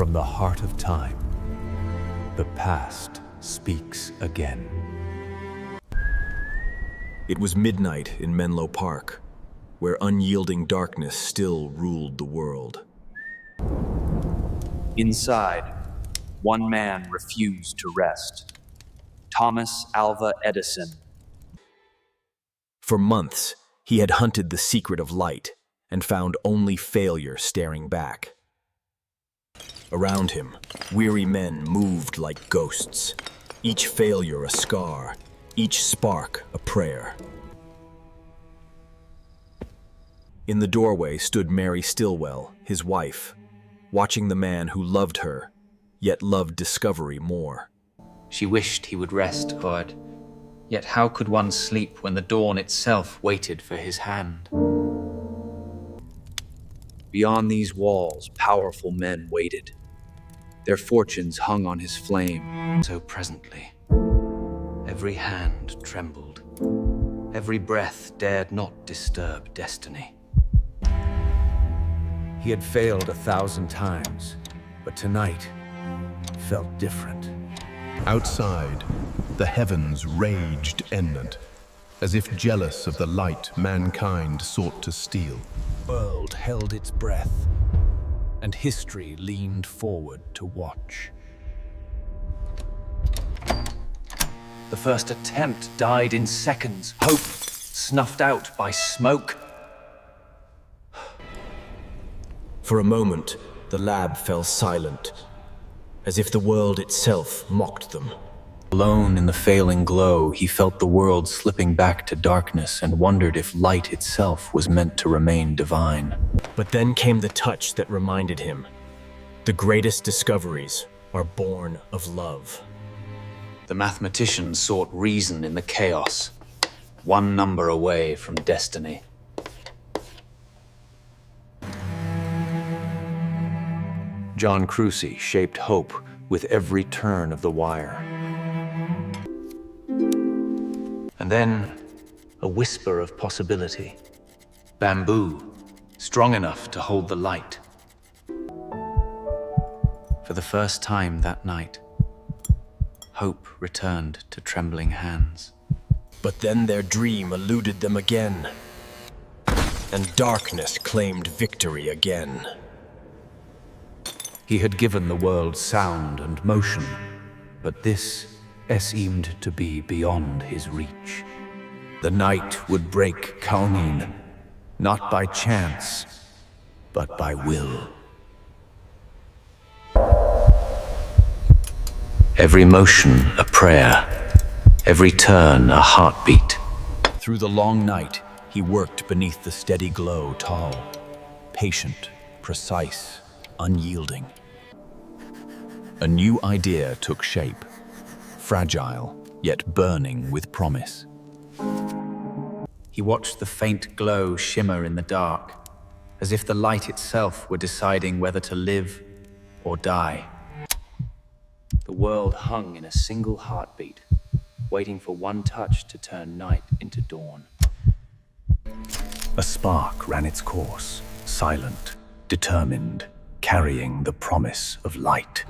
From the heart of time, the past speaks again. It was midnight in Menlo Park, where unyielding darkness still ruled the world. Inside, one man refused to rest. Thomas Alva Edison. For months, he had hunted the secret of light and found only failure staring back. Around him, weary men moved like ghosts, each failure a scar, each spark a prayer. In the doorway stood Mary Stillwell, his wife, watching the man who loved her, yet loved discovery more. She wished he would rest, Cord. Yet how could one sleep when the dawn itself waited for his hand? Beyond these walls, powerful men waited. Their fortunes hung on his flame. So presently, every hand trembled. Every breath dared not disturb destiny. He had failed 1,000 times, but tonight felt different. Outside, the heavens raged endant, as if jealous of the light mankind sought to steal. The world held its breath, and history leaned forward to watch. The first attempt died in seconds, hope snuffed out by smoke. For a moment, the lab fell silent, as if the world itself mocked them. Alone in the failing glow, he felt the world slipping back to darkness and wondered if light itself was meant to remain divine. But then came the touch that reminded him, the greatest discoveries are born of love. The mathematician sought reason in the chaos, one number away from destiny. John Crucy shaped hope with every turn of the wire. And then, a whisper of possibility. Bamboo, strong enough to hold the light. For the first time that night, hope returned to trembling hands. But then their dream eluded them again, and darkness claimed victory again. He had given the world sound and motion, but this seemed to be beyond his reach. The night would break Kauneen, not by chance, but by will. Every motion a prayer, every turn a heartbeat. Through the long night, he worked beneath the steady glow, tall, patient, precise, unyielding. A new idea took shape, fragile, yet burning with promise. He watched the faint glow shimmer in the dark, as if the light itself were deciding whether to live or die. The world hung in a single heartbeat, waiting for one touch to turn night into dawn. A spark ran its course, silent, determined, carrying the promise of light.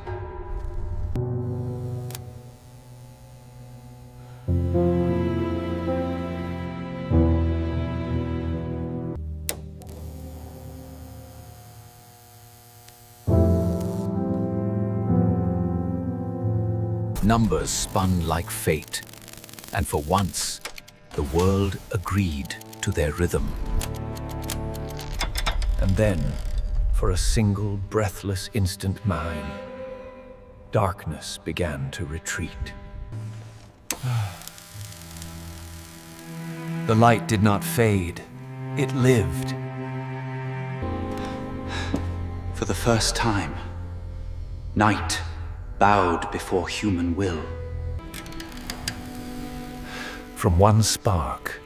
Numbers spun like fate, and for once, the world agreed to their rhythm. And then, for a single breathless instant mine, darkness began to retreat. The light did not fade, it lived. For the first time, night bowed before human will. From one spark,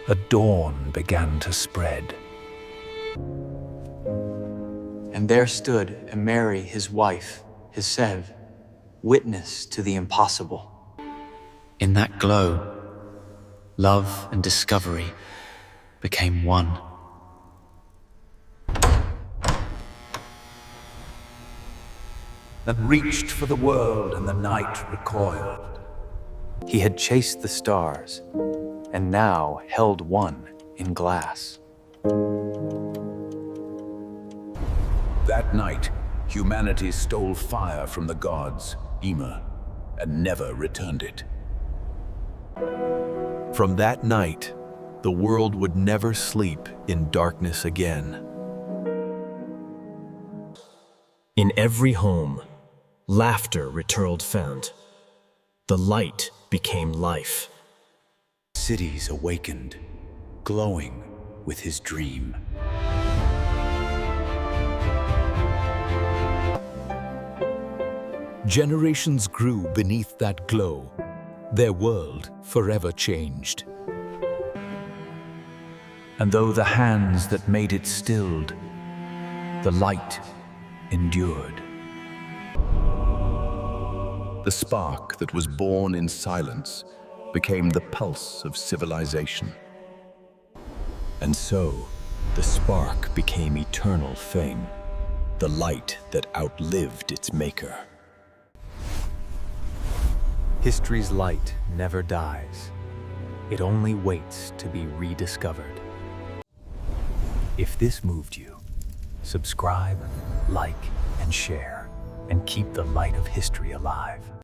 a dawn began to spread. And there stood Mary, his wife, his Sev, witness to the impossible. In that glow, love and discovery became one. then reached for the world, and the night recoiled. He had chased the stars, and now held one in glass. That night, humanity stole fire from the gods, Ymir, and never returned it. From that night, the world would never sleep in darkness again. In every home, laughter returned found. The light became life. Cities awakened, glowing with his dream. Generations grew beneath that glow. Their world forever changed. And though the hands that made it stilled, the light endured. The spark that was born in silence became the pulse of civilization. And so, the spark became eternal fame, the light that outlived its maker. History's light never dies. It only waits to be rediscovered. If this moved you, subscribe, like, and share, and keep the light of history alive.